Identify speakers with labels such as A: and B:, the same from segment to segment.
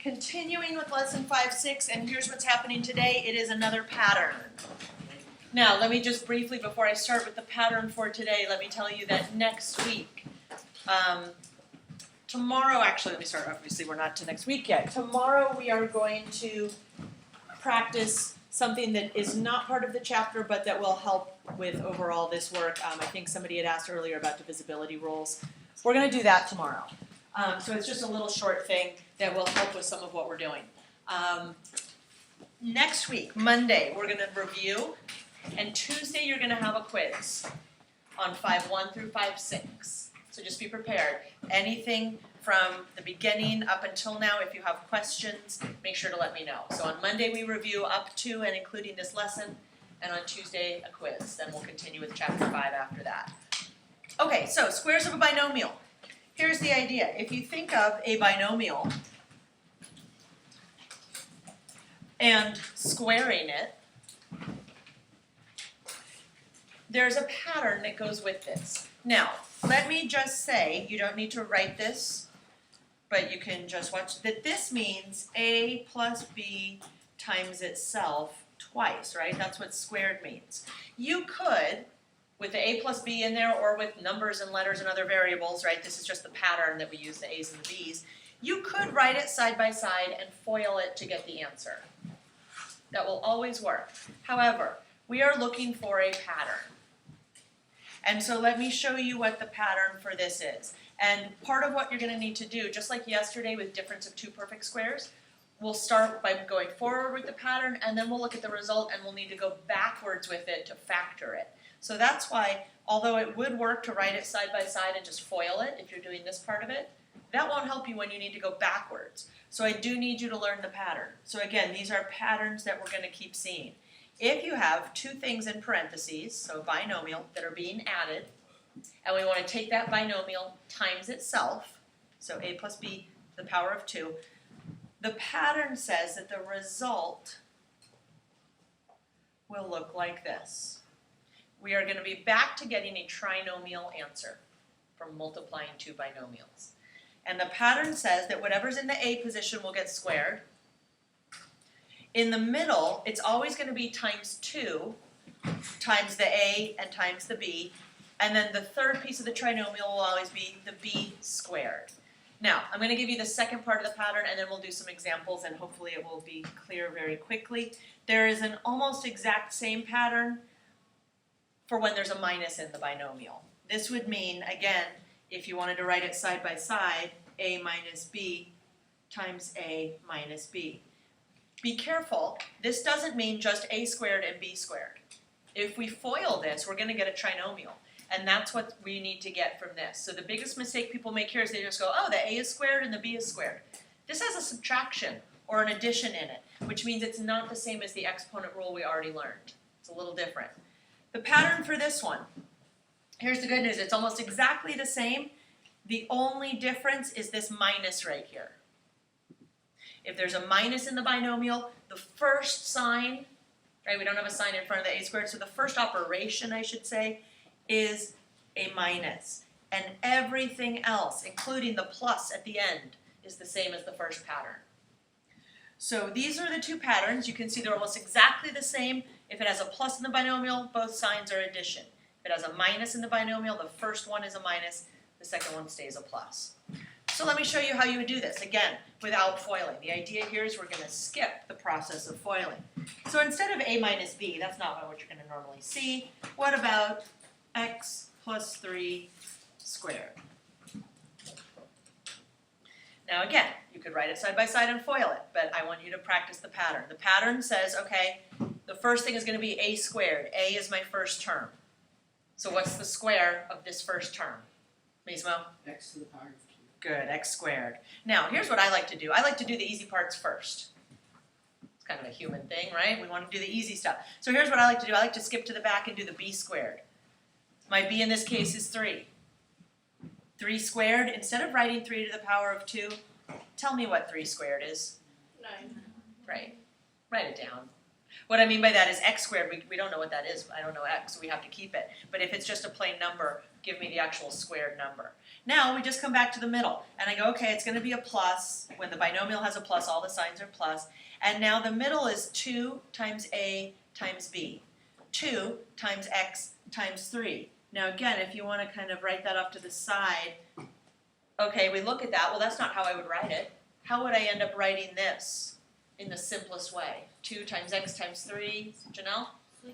A: Continuing with lesson 5-6, and here's what's happening today. It is another pattern. Now, let me just briefly, before I start with the pattern for today, let me tell you that next week, tomorrow, actually, let me start, obviously we're not to next week yet. Tomorrow we are going to practice something that is not part of the chapter, but that will help with overall this work. I think somebody had asked earlier about divisibility rules. We're going to do that tomorrow. So it's just a little short thing that will help with some of what we're doing. Next week, Monday, we're going to review, and Tuesday you're going to have a quiz on 5-1 through 5-6. So just be prepared. Anything from the beginning up until now, if you have questions, make sure to let me know. So on Monday we review up to and including this lesson, and on Tuesday a quiz. Then we'll continue with chapter 5 after that. Okay, so squares of a binomial. Here's the idea. If you think of a binomial and squaring it, there's a pattern that goes with this. Now, let me just say, you don't need to write this, but you can just watch, that this means a plus b times itself twice, right? That's what squared means. You could, with the a plus b in there, or with numbers and letters and other variables, right? This is just the pattern that we use, the a's and the b's. You could write it side by side and FOIL it to get the answer. That will always work. However, we are looking for a pattern. And so let me show you what the pattern for this is. And part of what you're going to need to do, just like yesterday with difference of two perfect squares, we'll start by going forward with the pattern, and then we'll look at the result, and we'll need to go backwards with it to factor it. So that's why, although it would work to write it side by side and just FOIL it if you're doing this part of it, that won't help you when you need to go backwards. So I do need you to learn the pattern. So again, these are patterns that we're going to keep seeing. If you have two things in parentheses, so binomial, that are being added, and we want to take that binomial times itself, so a plus b to the power of 2, the pattern says that the result will look like this. We are going to be back to getting a trinomial answer from multiplying two binomials. And the pattern says that whatever's in the a position will get squared. In the middle, it's always going to be times 2 times the a and times the b. And then the third piece of the trinomial will always be the b squared. Now, I'm going to give you the second part of the pattern, and then we'll do some examples, and hopefully it will be clear very quickly. There is an almost exact same pattern for when there's a minus in the binomial. This would mean, again, if you wanted to write it side by side, a minus b times a minus b. Be careful, this doesn't mean just a squared and b squared. If we FOIL this, we're going to get a trinomial, and that's what we need to get from this. So the biggest mistake people make here is they just go, oh, the a is squared and the b is squared. This has a subtraction or an addition in it, which means it's not the same as the exponent rule we already learned. It's a little different. The pattern for this one, here's the good news, it's almost exactly the same. The only difference is this minus right here. If there's a minus in the binomial, the first sign, right, we don't have a sign in front of the a squared, so the first operation, I should say, is a minus. And everything else, including the plus at the end, is the same as the first pattern. So these are the two patterns. You can see they're almost exactly the same. If it has a plus in the binomial, both signs are addition. If it has a minus in the binomial, the first one is a minus, the second one stays a plus. So let me show you how you would do this, again, without FOILing. The idea here is we're going to skip the process of FOILing. So instead of a minus b, that's not what you're going to normally see. What about x plus 3 squared? Now again, you could write it side by side and FOIL it, but I want you to practice the pattern. The pattern says, okay, the first thing is going to be a squared. A is my first term. So what's the square of this first term? Mismo?
B: X to the power of 2.
A: Good, x squared. Now, here's what I like to do. I like to do the easy parts first. It's kind of a human thing, right? We want to do the easy stuff. So here's what I like to do. I like to skip to the back and do the b squared. My b in this case is 3. 3 squared, instead of writing 3 to the power of 2, tell me what 3 squared is.
C: 9.
A: Right. Write it down. What I mean by that is x squared, we don't know what that is. I don't know x, so we have to keep it. But if it's just a plain number, give me the actual squared number. Now we just come back to the middle, and I go, okay, it's going to be a plus. When the binomial has a plus, all the signs are plus. And now the middle is 2 times a times b. 2 times x times 3. Now again, if you want to kind of write that off to the side, okay, we look at that. Well, that's not how I would write it. How would I end up writing this in the simplest way? 2 times x times 3, Janelle?
B: 6x.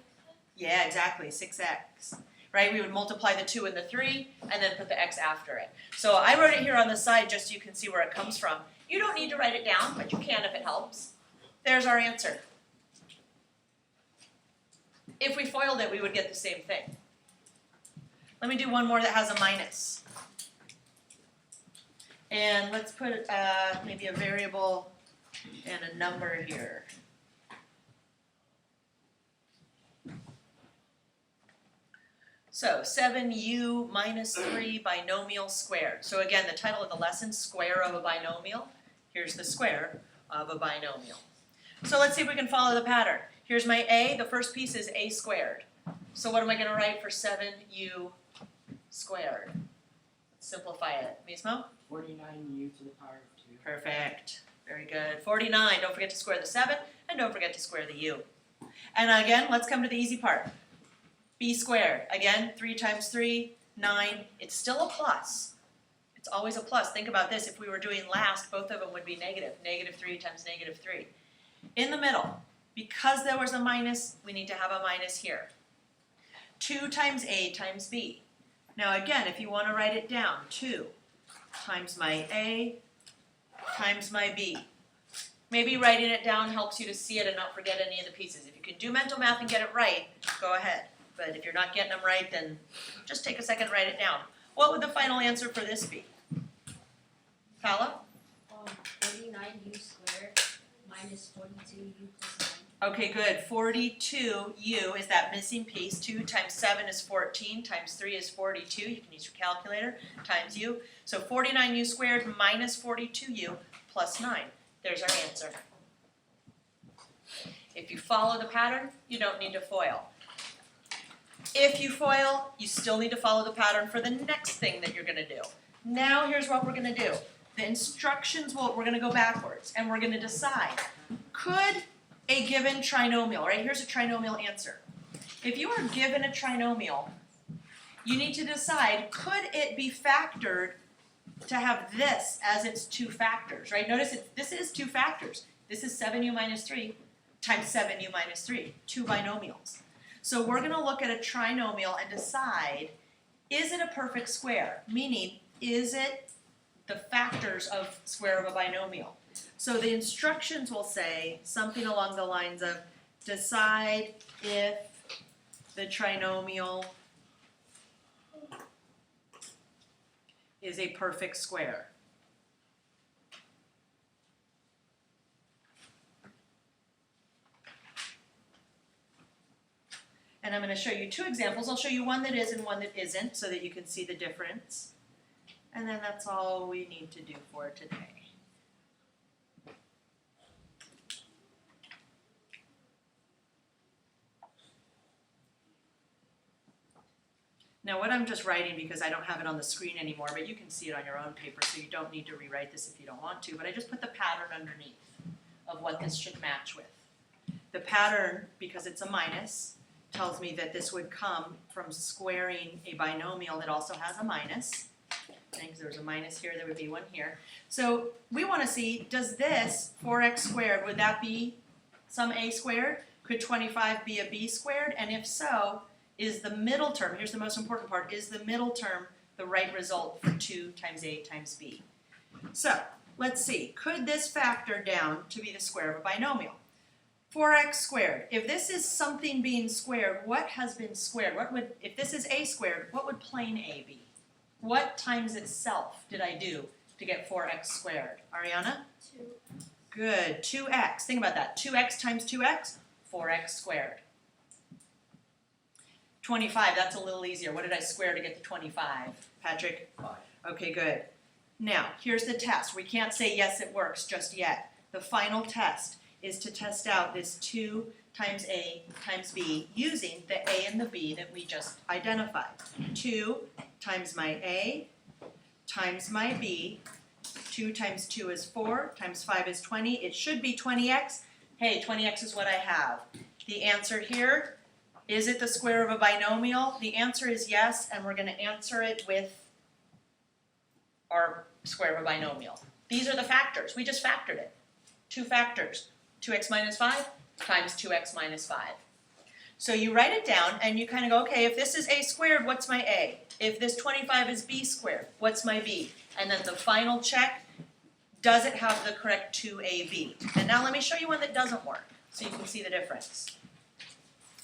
A: Yeah, exactly, 6x. Right, we would multiply the 2 and the 3, and then put the x after it. So I wrote it here on the side just so you can see where it comes from. You don't need to write it down, but you can if it helps. There's our answer. If we FOILed it, we would get the same thing. Let me do one more that has a minus. And let's put maybe a variable and a number here. So 7u minus 3 binomial squared. So again, the title of the lesson, square of a binomial. Here's the square of a binomial. So let's see if we can follow the pattern. Here's my a. The first piece is a squared. So what am I going to write for 7u squared? Let's simplify it. Mismo?
C: 49u to the power of 2.
A: Perfect. Very good. 49. Don't forget to square the 7, and don't forget to square the u. And again, let's come to the easy part. B squared. Again, 3 times 3, 9. It's still a plus. It's always a plus. Think about this. If we were doing last, both of them would be negative. Negative 3 times negative 3. In the middle, because there was a minus, we need to have a minus here. 2 times a times b. Now again, if you want to write it down, 2 times my a times my b. Maybe writing it down helps you to see it and not forget any of the pieces. If you can do mental math and get it right, go ahead. But if you're not getting them right, then just take a second and write it down. What would the final answer for this be? Paula?
B: 49u squared minus 42u plus 9.
A: Okay, good. 42u is that missing piece. 2 times 7 is 14, times 3 is 42. You can use your calculator, times u. So 49u squared minus 42u plus 9. There's our answer. If you follow the pattern, you don't need to FOIL. If you FOIL, you still need to follow the pattern for the next thing that you're going to do. Now here's what we're going to do. The instructions, we're going to go backwards, and we're going to decide, could a given trinomial, right? Here's a trinomial answer. If you are given a trinomial, you need to decide, could it be factored to have this as its 2 factors, right? Notice this is 2 factors. This is 7u minus 3 times 7u minus 3, 2 binomials. So we're going to look at a trinomial and decide, is it a perfect square? Meaning, is it the factors of square of a binomial? So the instructions will say something along the lines of, decide if the trinomial is a perfect square. And I'm going to show you 2 examples. I'll show you one that is and one that isn't so that you can see the difference. And then that's all we need to do for today. Now what I'm just writing, because I don't have it on the screen anymore, but you can see it on your own paper, so you don't need to rewrite this if you don't want to, but I just put the pattern underneath of what this should match with. The pattern, because it's a minus, tells me that this would come from squaring a binomial that also has a minus. Because there's a minus here, there would be one here. So we want to see, does this 4x squared, would that be some a squared? Could 25 be a b squared? And if so, is the middle term, here's the most important part, is the middle term the right result for 2 times a times b? So let's see, could this factor down to be the square of a binomial? 4x squared. If this is something being squared, what has been squared? What would, if this is a squared, what would plane a be? What times itself did I do to get 4x squared? Ariana?
B: 2.
A: Good. 2x. Think about that. 2x times 2x, 4x squared. 25. That's a little easier. What did I square to get to 25? Patrick?
C: 5.
A: Okay, good. Now, here's the test. We can't say yes, it works just yet. The final test is to test out this 2 times a times b using the a and the b that we just identified. 2 times my a times my b. 2 times 2 is 4, times 5 is 20. It should be 20x. Hey, 20x is what I have. The answer here, is it the square of a binomial? The answer is yes, and we're going to answer it with our square of a binomial. These are the factors. We just factored it. 2 factors. 2x minus 5 times 2x minus 5. So you write it down and you kind of go, okay, if this is a squared, what's my a? If this 25 is b squared, what's my b? And then the final check, does it have the correct 2ab? And now let me show you one that doesn't work so you can see the difference.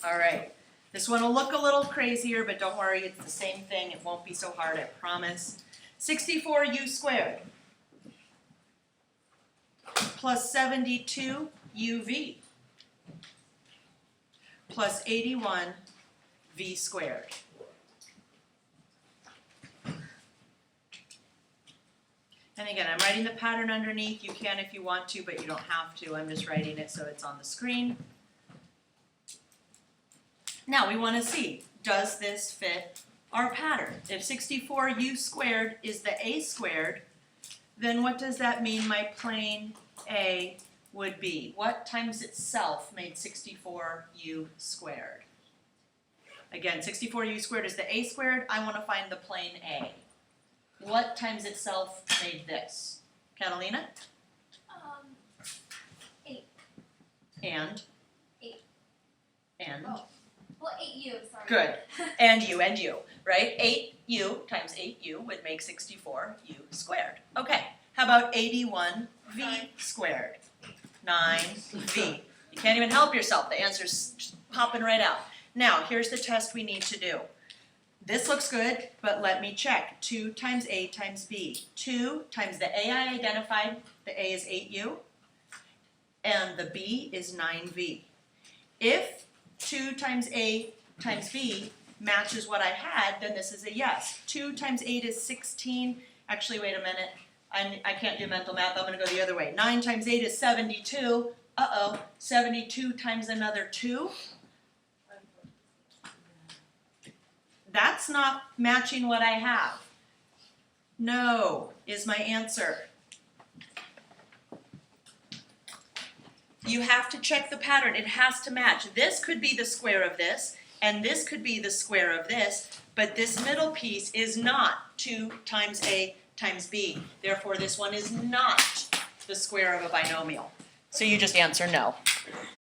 A: All right, this one will look a little crazier, but don't worry, it's the same thing. It won't be so hard, I promise. 64u squared plus 72uv plus 81v squared. And again, I'm writing the pattern underneath. You can if you want to, but you don't have to. I'm just writing it so it's on the screen. Now we want to see, does this fit our pattern? If 64u squared is the a squared, then what does that mean my plane A would be? What times itself made 64u squared? Again, 64u squared is the a squared. I want to find the plane A. What times itself made this? Catalina?
B: 8.
A: And?
B: 8.
A: And?
B: Oh. Well, 8u, sorry.
A: Good. And you, right? 8u times 8u would make 64u squared. Okay, how about 81v squared? 9v. You can't even help yourself. The answer's popping right out. Now, here's the test we need to do. This looks good, but let me check. 2 times a times b. 2 times the a I identified, the a is 8u, and the b is 9v. If 2 times a times b matches what I had, then this is a yes. 2 times 8 is 16. Actually, wait a minute. I can't do mental math. I'm going to go the other way. 9 times 8 is 72. Uh-oh. 72 times another 2. That's not matching what I have. No is my answer. You have to check the pattern. It has to match. This could be the square of this, and this could be the square of this, but this middle piece is not 2 times a times b. Therefore, this one is not the square of a binomial. So you just answer no.